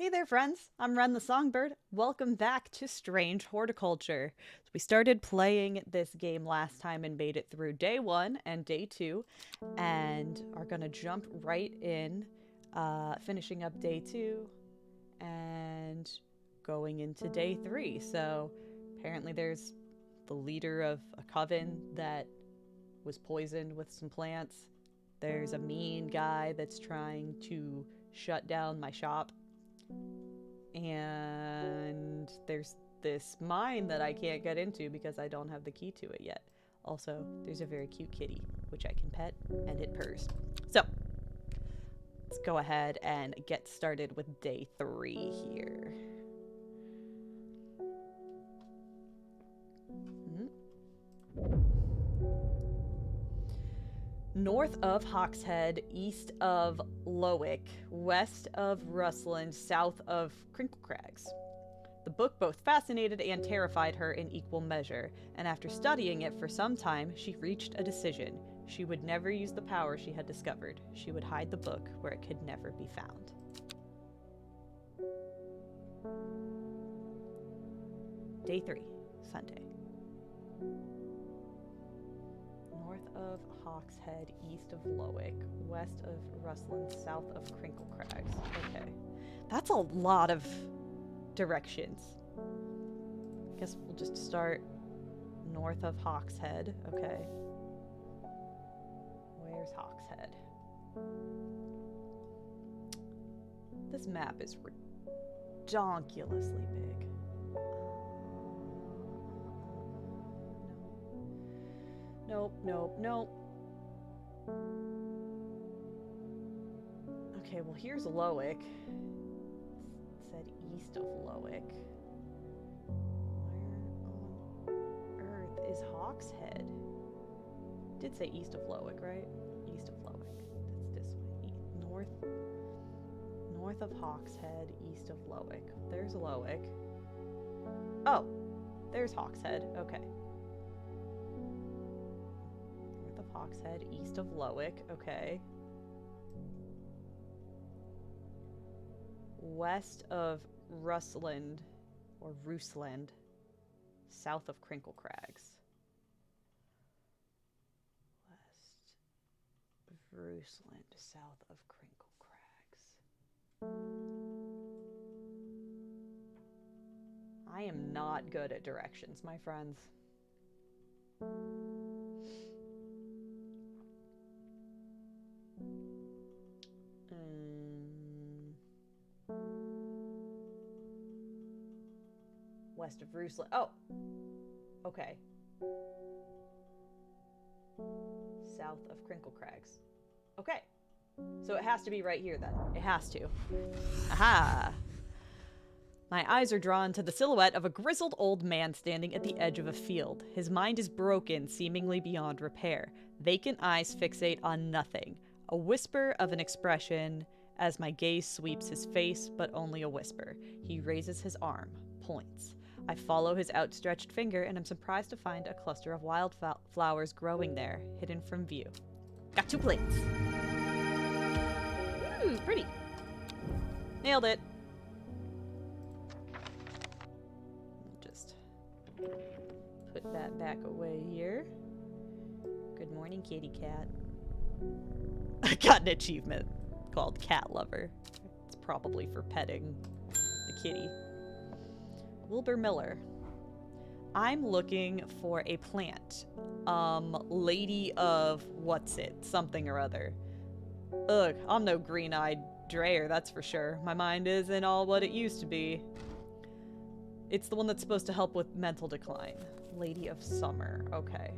Hey there, friends. I'm Ren the Songbird. Welcome back to Strange Horticulture. So we started playing this game last time and made it through day 1 and day 2, and are going to jump right in, finishing up day 2 and going into day 3. So apparently there's the leader of a coven that was poisoned with some plants. There's a mean guy that's trying to shut down my shop, and there's this mine that I can't get into because I don't have the key to it yet. Also, there's a very cute kitty, which I can pet, and it purrs. So, let's go ahead and get started with day 3 here. North of Hawkshead, east of Lowick, west of Rustland, south of Crinklecrags. The book both fascinated and terrified her in equal measure, and after studying it for some time, she reached a decision. She would never use the power she had discovered. She would hide the book where it could never be found. Day 3, Sunday. North of Hawkshead, east of Lowick, west of Rustland, south of Crinklecrags. Okay. That's a lot of directions. I guess we'll just start north of Hawkshead. Okay. Where's Hawkshead? This map is redonkulously big. Nope, nope, nope. Okay, well here's Lowick. It said east of Lowick. Where on earth is Hawkshead? It did say east of Lowick, right? East of Lowick. That's this way. North of Hawkshead, east of Lowick. There's Lowick. Oh, there's Hawkshead. Okay. Hawkshead, east of Lowick. Okay. West of Rustland, or Roosland, south of Crinklecrags. West of Roosland, south of Crinklecrags. I am not good at directions, my friends. West of Roosland. Oh, okay. South of Crinklecrags. Okay. So it has to be right here then. It has to. Aha! My eyes are drawn to the silhouette of a grizzled old man standing at the edge of a field. His mind is broken, seemingly beyond repair. Vacant eyes fixate on nothing. A whisper of an expression as my gaze sweeps his face, but only a whisper. He raises his arm, points. I follow his outstretched finger and am surprised to find a cluster of wildflowers growing there, hidden from view. Got 2 plates. Ooh, pretty. Nailed it. We'll just put that back away here. Good morning, kitty cat. I got an achievement called Cat Lover. It's probably for petting the kitty. Wilbur Miller. I'm looking for a plant. Lady of what's it? Something or other. Ugh, I'm no green-eyed Dreyer, that's for sure. My mind isn't all what it used to be. It's the one that's supposed to help with mental decline. Lady of Summer. Okay.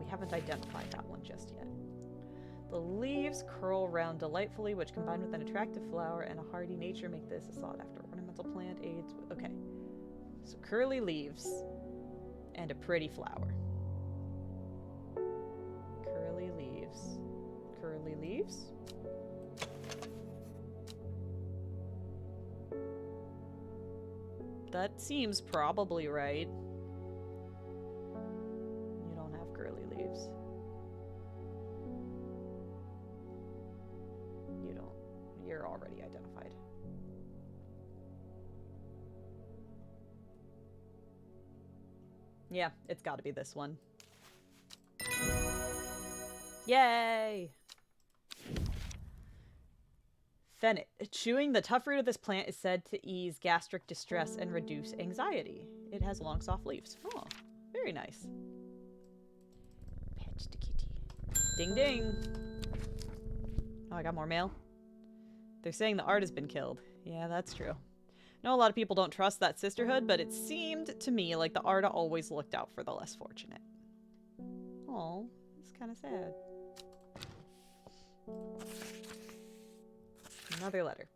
We haven't identified that one just yet. The leaves curl round delightfully, which combined with an attractive flower and a hardy nature make this a sought-after ornamental plant. Aids with... Okay. So curly leaves and a pretty flower. Curly leaves. Curly leaves. That seems probably right. You don't have curly leaves. are already identified. Yeah, it's got to be this one. Yay! Fennit. Chewing the tough root of this plant is said to ease gastric distress and reduce anxiety. It has long, soft leaves. Oh, very nice. Patch the kitty. Ding ding! Oh, I got more mail. They're saying the art has been killed. Yeah, that's true. I know a lot of people don't trust that sisterhood, but it seemed to me like the Arda always looked out for the less fortunate. Oh, it's kind of sad. Another letter.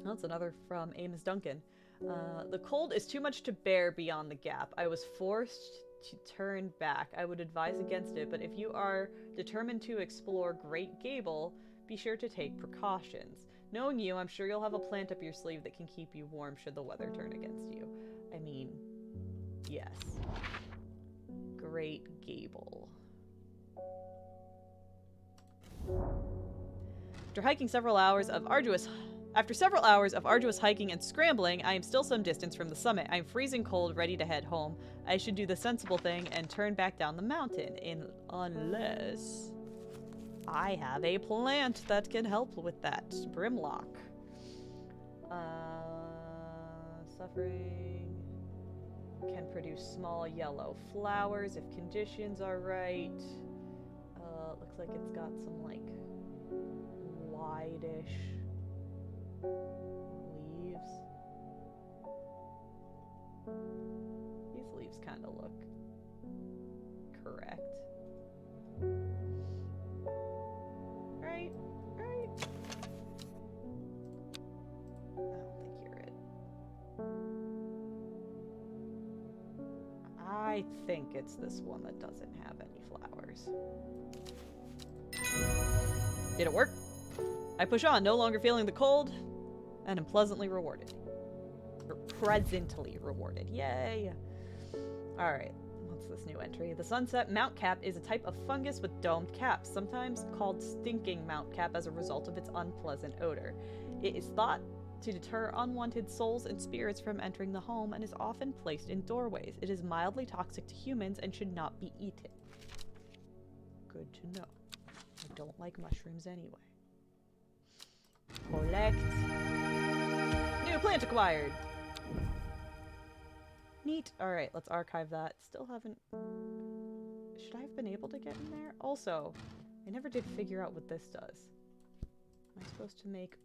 That's another from Amos Duncan. The cold is too much to bear beyond the gap. I was forced to turn back. I would advise against it, but if you are determined to explore Great Gable, be sure to take precautions. Knowing you, I'm sure you'll have a plant up your sleeve that can keep you warm should the weather turn against you. I mean, yes. Great Gable. After several hours of arduous hiking and scrambling, I am still some distance from the summit. I am freezing cold, ready to head home. I should do the sensible thing and turn back down the mountain, unless I have a plant that can help with that. Brimlock. Suffering can produce small yellow flowers if conditions are right. Looks like it's got some, like, wide-ish leaves. These leaves kind of look correct. Right? Right? I don't think you're it. I think it's this one that doesn't have any flowers. Did it work? I push on, no longer feeling the cold, and am pleasantly rewarded. Or presently rewarded. Yay! Alright, what's this new entry? The sunset mount cap is a type of fungus with domed caps, sometimes called stinking mount cap as a result of its unpleasant odor. It is thought to deter unwanted souls and spirits from entering the home and is often placed in doorways. It is mildly toxic to humans and should not be eaten. Good to know. I don't like mushrooms anyway. Collect. New plant acquired. Neat. Alright, let's archive that. Still haven't... Should I have been able to get in there? Also, I never did figure out what this does. Am I supposed to make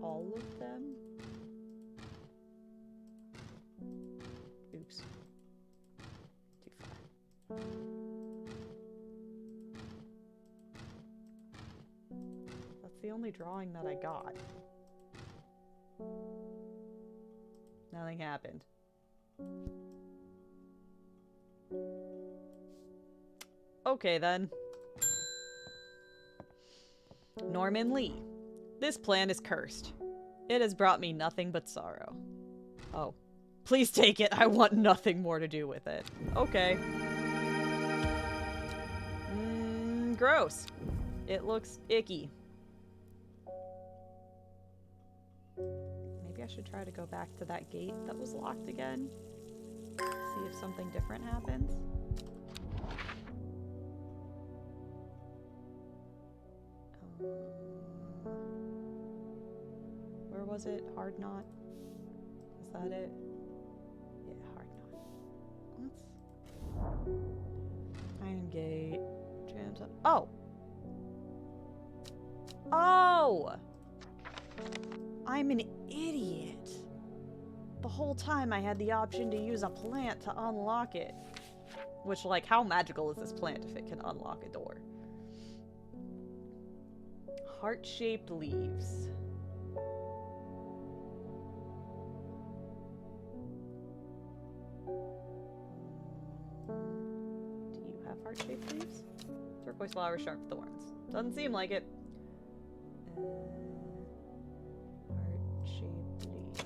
all of them? Oops. Too far. That's the only drawing that I got. Nothing happened. Okay then. Norman Lee. This plan is cursed. It has brought me nothing but sorrow. Oh. Please take it. I want nothing more to do with it. Okay. Gross. It looks icky. Maybe I should try to go back to that gate that was locked again. See if something different happens. Where was it? Hard knot? Is that it? Yeah, hard knot. Let's... Iron gate. Jams up. Oh! Oh! I'm an idiot. The whole time I had the option to use a plant to unlock it. Which, like, how magical is this plant if it can unlock a door? Heart-shaped leaves. Do you have heart-shaped leaves? Turquoise flower, sharp thorns. Doesn't seem like it. Heart-shaped leaves.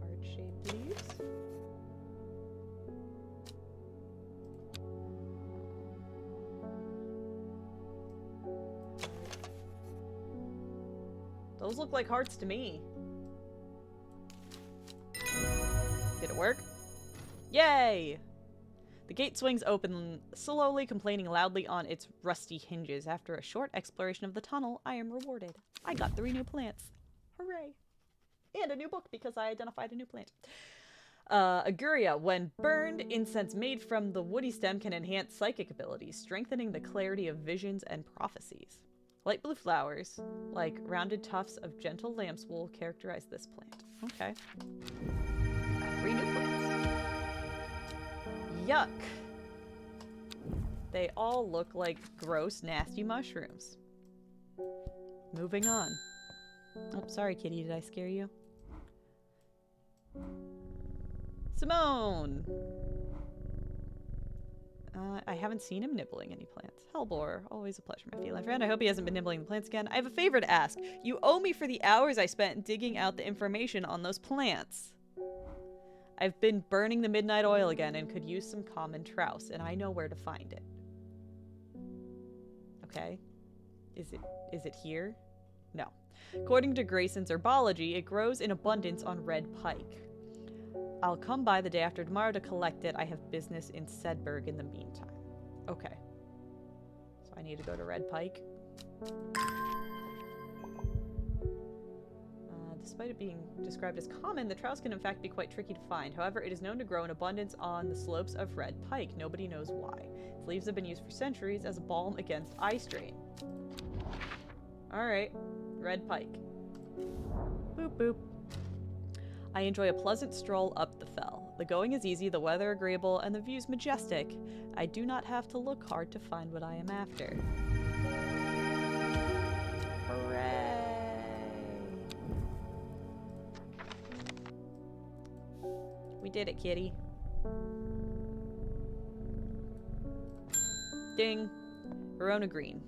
Heart-shaped leaves? Those look like hearts to me. Did it work? Yay! The gate swings open slowly, complaining loudly on its rusty hinges. After a short exploration of the tunnel, I am rewarded. I got 3 new plants. Hooray! And a new book because I identified a new plant. Aguria, when burned, incense made from the woody stem can enhance psychic abilities, strengthening the clarity of visions and prophecies. Light blue flowers, like rounded tufts of gentle lamb's wool, characterize this plant. Okay. Got 3 new plants. Yuck. They all look like gross, nasty mushrooms. Moving on. Oh, sorry, kitty. Did I scare you? Simone! I haven't seen him nibbling any plants. Hellbore, always a pleasure, my feline friend. I hope he hasn't been nibbling the plants again. I have a favor to ask. You owe me for the hours I spent digging out the information on those plants. I've been burning the midnight oil again and could use some common trouse, and I know where to find it. Okay. Is it here? No. According to Grayson's herbology, it grows in abundance on red pike. I'll come by the day after tomorrow to collect it. I have business in Sedberg in the meantime. Okay. So I need to go to Red Pike. Despite it being described as common, the trouse can in fact be quite tricky to find. However, it is known to grow in abundance on the slopes of Red Pike. Nobody knows why. Its leaves have been used for centuries as a balm against eye strain. Alright. Red Pike. Boop boop. I enjoy a pleasant stroll up the fell. The going is easy, the weather agreeable, and the views majestic. I do not have to look hard to find what I am after. Hooray! We did it, kitty. Ding. Verona Green.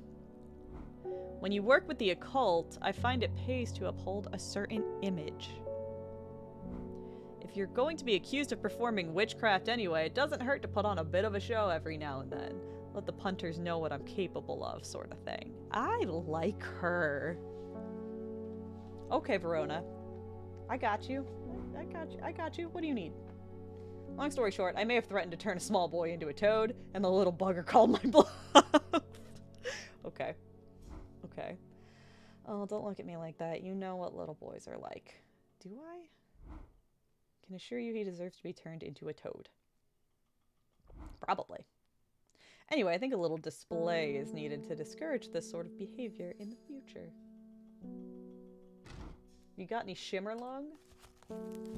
When you work with the occult, I find it pays to uphold a certain image. If you're going to be accused of performing witchcraft anyway, it doesn't hurt to put on a bit of a show every now and then. Let the punters know what I'm capable of, sort of thing. I like her. Okay, Verona. I got you. I got you. What do you need? Long story short, I may have threatened to turn a small boy into a toad, and the little bugger called my bluff. Okay. Okay. Oh, don't look at me like that. You know what little boys are like. Do I? Can assure you he deserves to be turned into a toad. Probably. Anyway, I think a little display is needed to discourage this sort of behavior in the future. You got any Shimmerlong?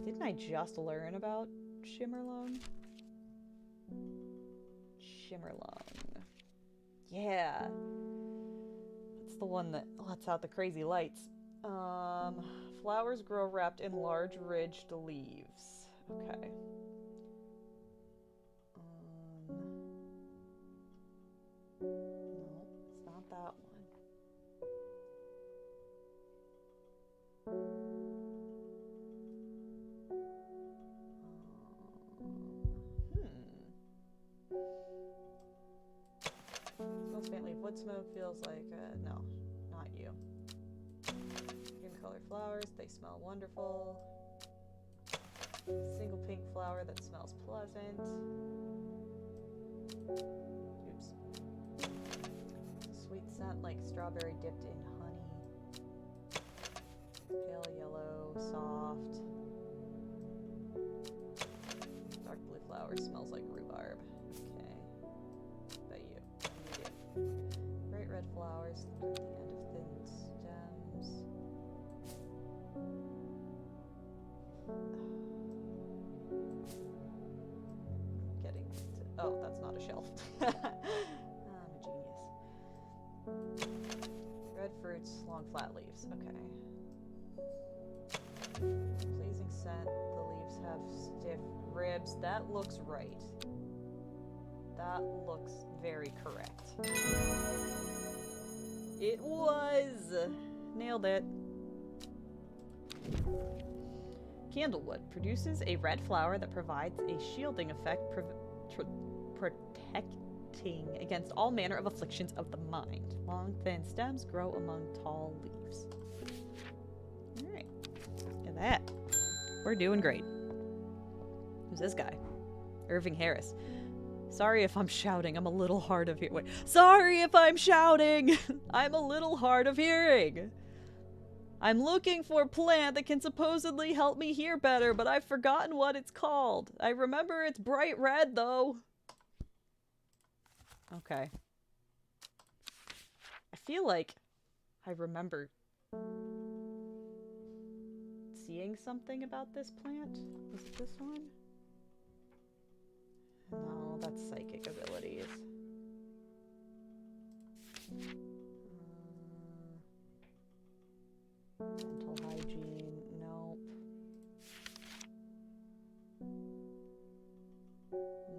Didn't I just learn about Shimmerlong? Shimmerlong. Yeah. That's the one that lets out the crazy lights. Flowers grow wrapped in large ridged leaves. Okay. No, it's not that one. Smells faintly of wood smoke. Feels like, no, not you. Colored flowers, they smell wonderful. Single pink flower that smells pleasant. Oops. Sweet scent like strawberry dipped in honey. Pale yellow, soft. Dark blue flower smells like rhubarb. Okay. But you. Bright red flowers at the end of thin stems. Getting to, oh, that's not a shelf. I'm a genius. Red fruits, long flat leaves. Okay. Pleasing scent. The leaves have stiff ribs. That looks right. That looks very correct. It was! Nailed it. Candlewood produces a red flower that provides a shielding effect, protecting against all manner of afflictions of the mind. Long, thin stems grow among tall leaves. at that. We're doing great. Who's this guy? Irving Harris. Sorry if I'm shouting. I'm a little hard of hearing. Wait. Sorry if I'm shouting! I'm a little hard of hearing! I'm looking for a plant that can supposedly help me hear better, but I've forgotten what it's called. I remember it's bright red, though. Okay. I feel like I remember seeing something about this plant. Was it this one? No, that's psychic abilities. Dental hygiene, nope.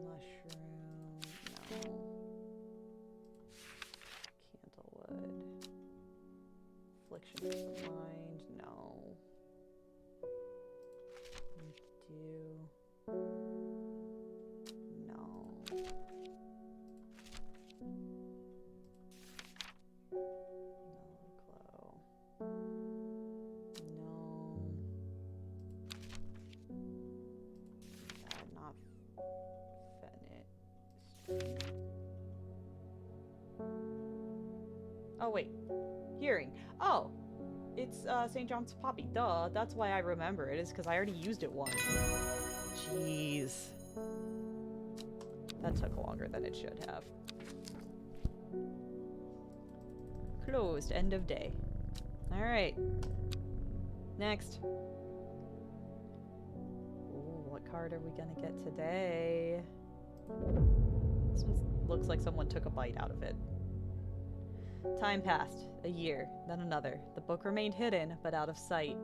Mushroom, no. Candlewood. Affliction of the mind, no. Dew, no. Glow. No. Not Fennec. Oh, wait. Hearing. Oh! It's St. John's Poppy. Duh. That's why I remember it, is because I already used it once. Jeez. That took longer than it should have. Closed. End of day. Alright. Next. Ooh, what card are we gonna get today? This one looks like someone took a bite out of it. Time passed. A year, then another. The book remained hidden, but out of sight.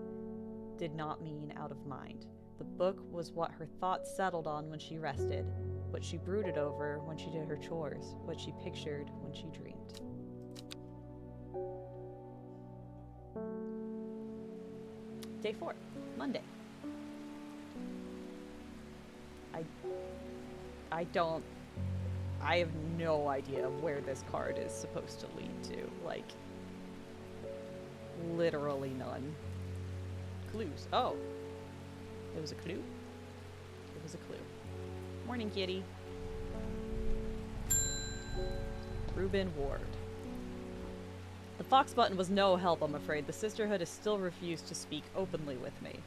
Did not mean out of mind. The book was what her thoughts settled on when she rested, what she brooded over when she did her chores, what she pictured when she dreamed. Day 4, Monday. I have no idea where this card is supposed to lead to. Like, literally none. Clues. Oh. It was a clue? It was a clue. Morning, kitty. Reuben Ward. The Fox button was no help, I'm afraid. The Sisterhood has still refused to speak openly with me.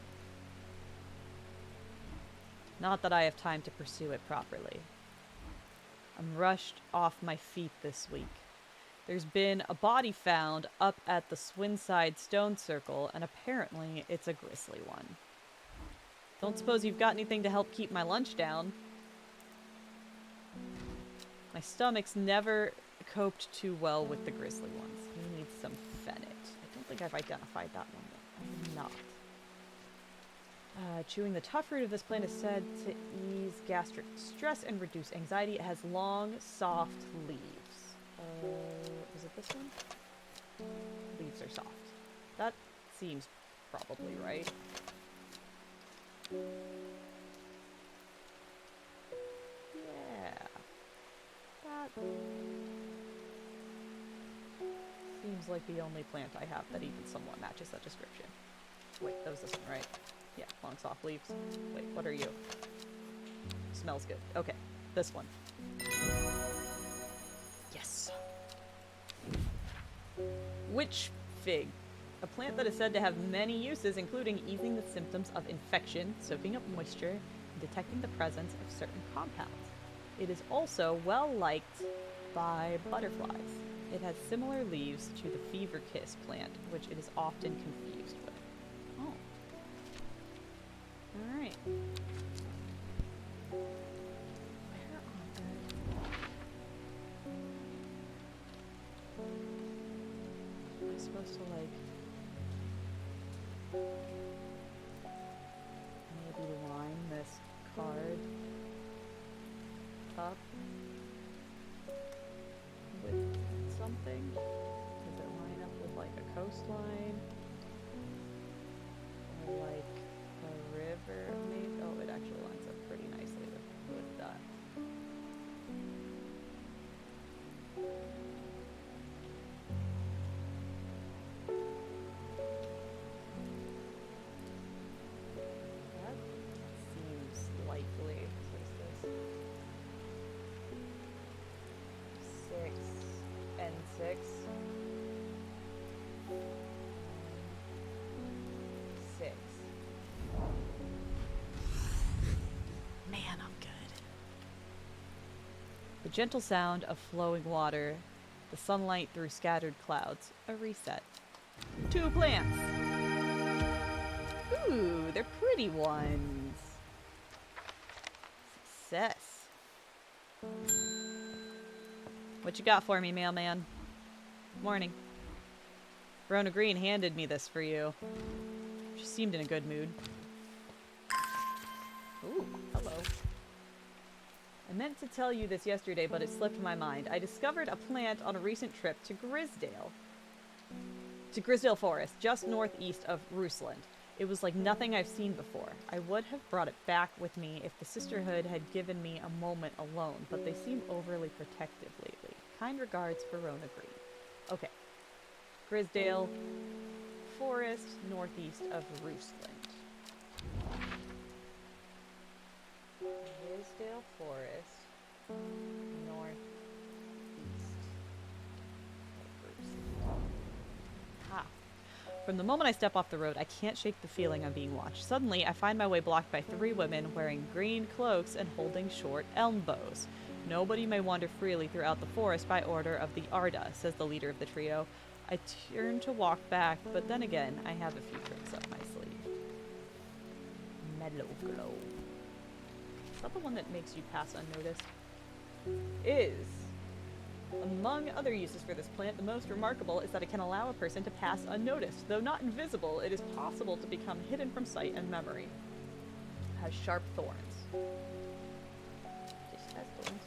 Not that I have time to pursue it properly. I'm rushed off my feet this week. There's been a body found up at the Swinside Stone Circle, and apparently it's a grisly one. Don't suppose you've got anything to help keep my lunch down? My stomach's never coped too well with the grisly ones. He needs some Fennec. I don't think I've identified that one yet. I'm not. Chewing the tough root of this plant is said to ease gastric stress and reduce anxiety. It has long, soft leaves. Is it this one? Leaves are soft. That seems probably right. Yeah. That seems like the only plant I have that even somewhat matches that description. Wait, that was this one, right? Yeah, long soft leaves. Wait, what are you? Smells good. Okay, this one. Yes. Witch fig. A plant that is said to have many uses, including easing the symptoms of infection, soaking up moisture, and detecting the presence of certain compounds. It is also well liked by butterflies. It has similar leaves to the fever kiss plant, which it is often confused with. Oh. Alright. Where on earth am I supposed to, like, maybe line this card up with something? Does it line up with, like, a coastline? Or, like, a river, maybe? Oh, it actually lines up pretty nicely with that. 6. 6. Man, I'm good. The gentle sound of flowing water, the sunlight through scattered clouds, a reset. 2 plants. Ooh, they're pretty ones. Success. What you got for me, mailman? Morning. Verona Green handed me this for you. She seemed in a good mood. Ooh, hello. I meant to tell you this yesterday, but it slipped my mind. I discovered a plant on a recent trip to Grisdale Forest, just northeast of Rusland. It was like nothing I've seen before. I would have brought it back with me if the sisterhood had given me a moment alone, but they seem overly protective lately. Kind regards, Verona Green. Okay. Grisdale Forest, northeast of Rusland. Grisdale Forest, northeast of Rusland. Ha. From the moment I step off the road, I can't shake the feeling I'm being watched. Suddenly, I find my way blocked by 3 women wearing green cloaks and holding short elm bows. Nobody may wander freely throughout the forest by order of the Arda, says the leader of the trio. I turn to walk back, but then again, I have a few tricks up my sleeve. Mellow Glow. Is that the one that makes you pass unnoticed? Is. Among other uses for this plant, the most remarkable is that it can allow a person to pass unnoticed. Though not invisible, it is possible to become hidden from sight and memory. It has sharp thorns. Just has thorns.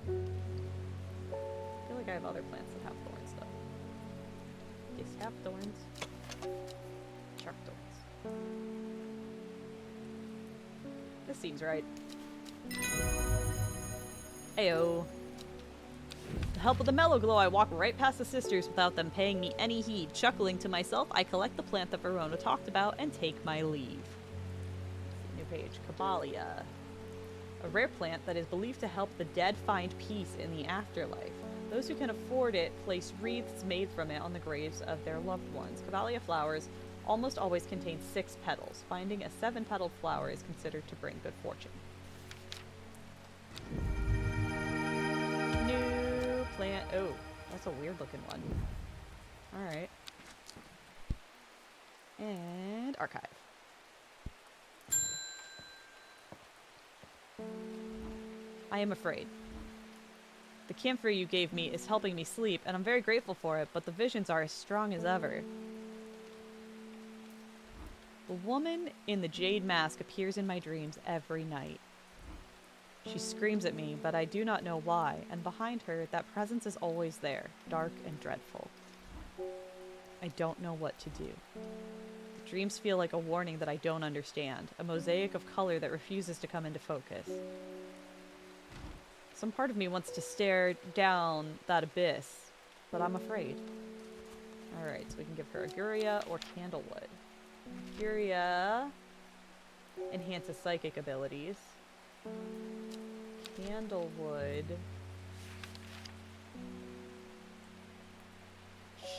I feel like I have other plants that have thorns, though. Just have thorns. Sharp thorns. This seems right. Ayo. With the help of the Mellow Glow, I walk right past the sisters without them paying me any heed. Chuckling to myself, I collect the plant that Verona talked about and take my leave. New page. Caballia. A rare plant that is believed to help the dead find peace in the afterlife. Those who can afford it place wreaths made from it on the graves of their loved ones. Caballia flowers almost always contain 6 petals. Finding a 7-petaled flower is considered to bring good fortune. New plant. Oh, that's a weird looking one. Alright. And archive. I am afraid. The camphor you gave me is helping me sleep, and I'm very grateful for it, but the visions are as strong as ever. The woman in the jade mask appears in my dreams every night. She screams at me, but I do not know why, and behind her, that presence is always there, dark and dreadful. I don't know what to do. The dreams feel like a warning that I don't understand, a mosaic of color that refuses to come into focus. Some part of me wants to stare down that abyss, but I'm afraid. Alright, so we can give her Auguria or Candlewood. Auguria enhances psychic abilities. Candlewood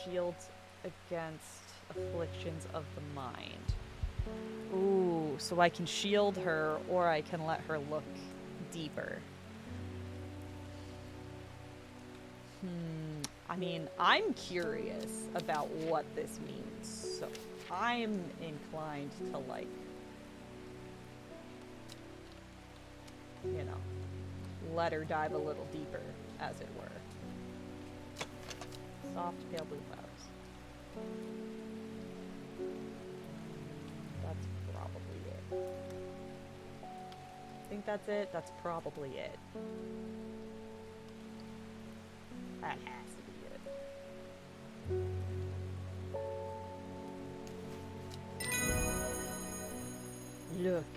shields against afflictions of the mind. Ooh, so I can shield her or I can let her look deeper. I mean, I'm curious about what this means, so I'm inclined to, like, you know, let her dive a little deeper, as it were. Soft, pale blue flowers. That's probably it. I think that's it. That's probably it. That has to be it. Look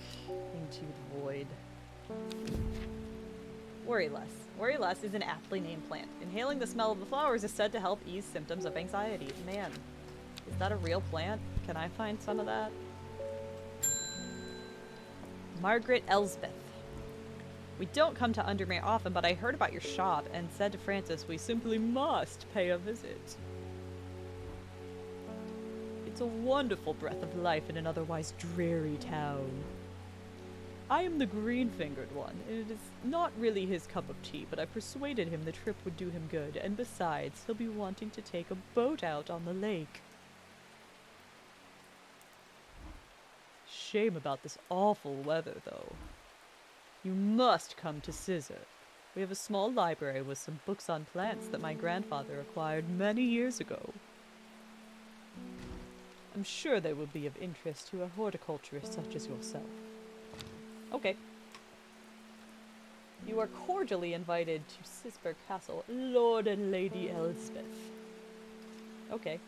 into the void. Worry Less. Worry Less is an aptly named plant. Inhaling the smell of the flowers is said to help ease symptoms of anxiety. Man, is that a real plant? Can I find some of that? Margaret Elsbeth. We don't come to Undermere often, but I heard about your shop and said to Francis we simply must pay a visit. It's a wonderful breath of life in an otherwise dreary town. I am the green-fingered one, and it is not really his cup of tea, but I persuaded him the trip would do him good, and besides, he'll be wanting to take a boat out on the lake. Shame about this awful weather, though. You must come to Scissor. We have a small library with some books on plants that my grandfather acquired many years ago. I'm sure they will be of interest to a horticulturist such as yourself. Okay. You are cordially invited to Sisberg Castle, Lord and Lady Elspeth. Okay.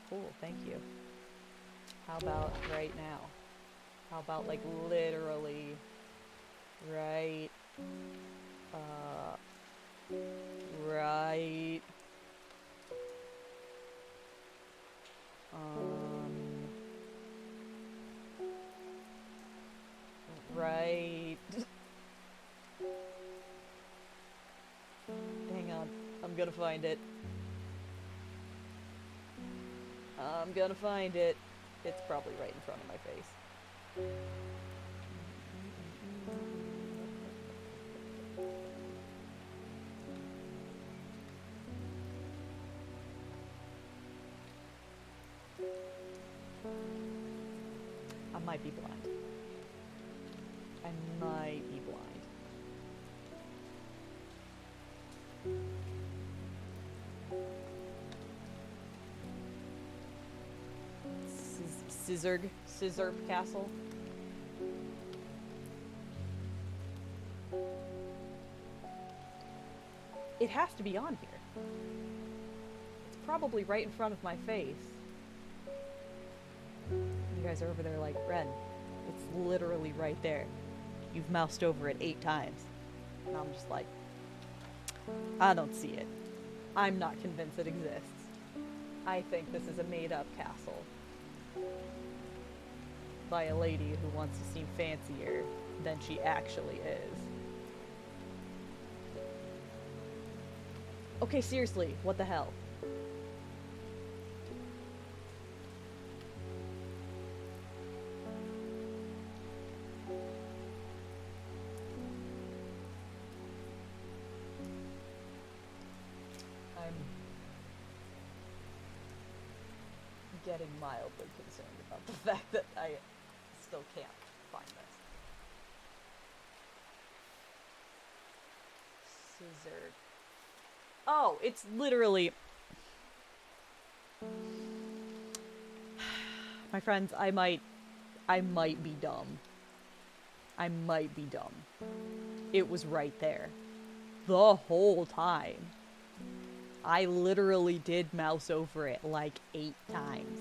Cool, thank you. How about right now? How about, like, literally right, right, right. Hang on, I'm gonna find it. I'm gonna find it. It's probably right in front of my face. I might be blind. I might be blind. Scissorb Castle. It has to be on here. It's probably right in front of my face. You guys are over there like, Ren, it's literally right there. You've moused over it 8 times. And I'm just like, I don't see it. I'm not convinced it exists. I think this is a made-up castle by a lady who wants to seem fancier than she actually is. Okay, seriously, what the hell? I'm getting mildly concerned about the fact that I still can't find this. Scissor. Oh, it's literally... My friends, I might be dumb. I might be dumb. It was right there. The whole time. I literally did mouse over it like 8 times.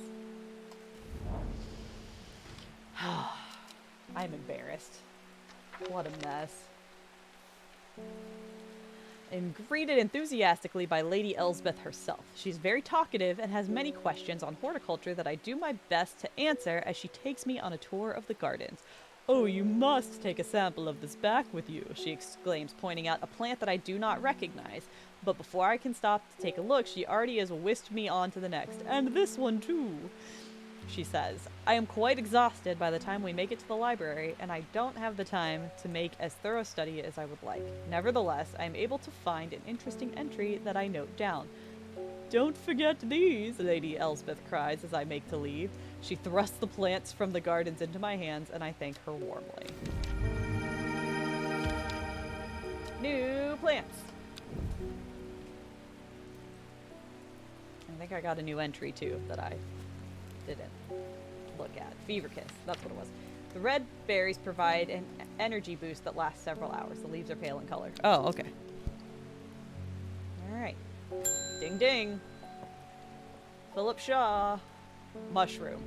I'm embarrassed. What a mess. And greeted enthusiastically by Lady Elsbeth herself. She's very talkative and has many questions on horticulture that I do my best to answer as she takes me on a tour of the gardens. Oh, you must take a sample of this back with you, she exclaims, pointing out a plant that I do not recognize. But before I can stop to take a look, she already has whisked me on to the next. And this one too, she says. I am quite exhausted by the time we make it to the library, and I don't have the time to make as thorough a study as I would like. Nevertheless, I am able to find an interesting entry that I note down. Don't forget these, Lady Elsbeth cries as I make to leave. She thrusts the plants from the gardens into my hands, and I thank her warmly. New plants. I think I got a new entry, too, that I didn't look at. Fever Kiss, that's what it was. The red berries provide an energy boost that lasts several hours. The leaves are pale in color. Oh, okay. Alright. Ding ding. Philip Shaw. Mushroom.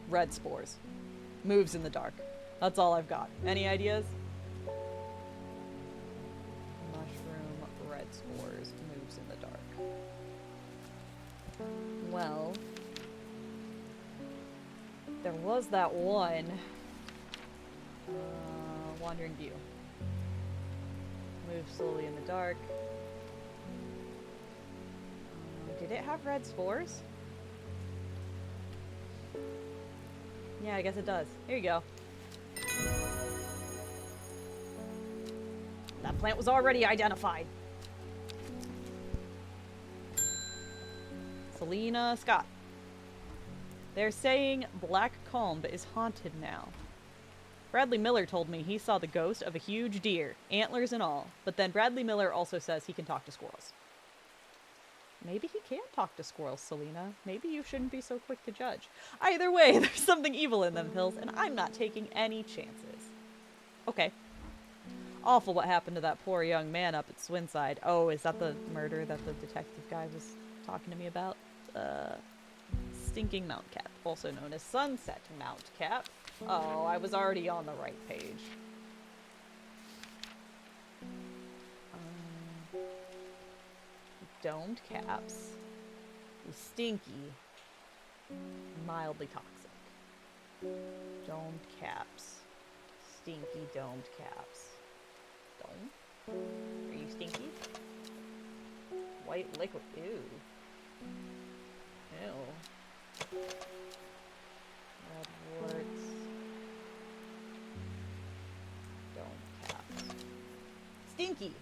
Red spores. Moves in the dark. That's all I've got. Any ideas? Mushroom, red spores, moves in the dark. Well, there was that one Wandering view. Move slowly in the dark. Did it have red spores? Yeah, I guess it does. Here you go. That plant was already identified. Selena Scott. They're saying Black Comb is haunted now. Bradley Miller told me he saw the ghost of a huge deer, antlers and all, but then Bradley Miller also says he can talk to squirrels. Maybe he can't talk to squirrels, Selena. Maybe you shouldn't be so quick to judge. Either way, there's something evil in them pills, and I'm not taking any chances. Okay. Awful what happened to that poor young man up at Swinside. Oh, is that the murder that the detective guy was talking to me about? Stinking Mount Cap, also known as Sunset Mount Cap. Oh, I was already on the right page. Domed caps. Stinky. Mildly toxic. Domed caps. Stinky domed caps. Dome? Are you stinky? White liquid. Ew. Ew. Red warts. Domed caps. Stinky!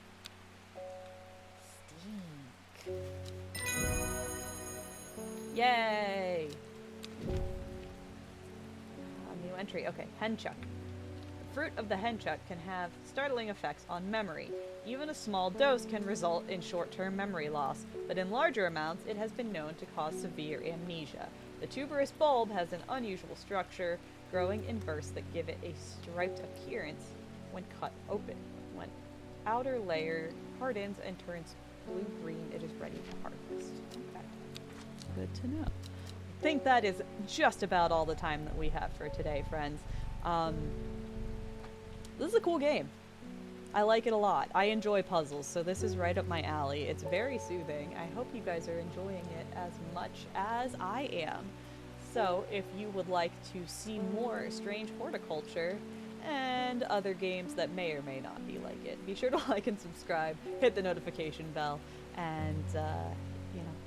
Yay! New entry. Okay, henchuck. The fruit of the henchuck can have startling effects on memory. Even a small dose can result in short-term memory loss, but in larger amounts it has been known to cause severe amnesia. The tuberous bulb has an unusual structure, growing in bursts that give it a striped appearance when cut open. When outer layer hardens and turns blue-green, it is ready to harvest. Okay. Good to know. I think that is just about all the time that we have for today, friends. This is a cool game. I like it a lot. I enjoy puzzles, so this is right up my alley. It's very soothing. I hope you guys are enjoying it as much as I am. So, if you would like to see more Strange Horticulture and other games that may or may not be like it, be sure to like and subscribe, hit the notification bell, and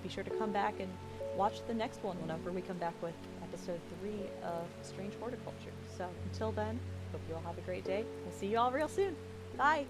be sure to come back and watch the next one whenever we come back with episode 3 of Strange Horticulture. So until then, hope you all have a great day. We'll see you all real soon. Bye!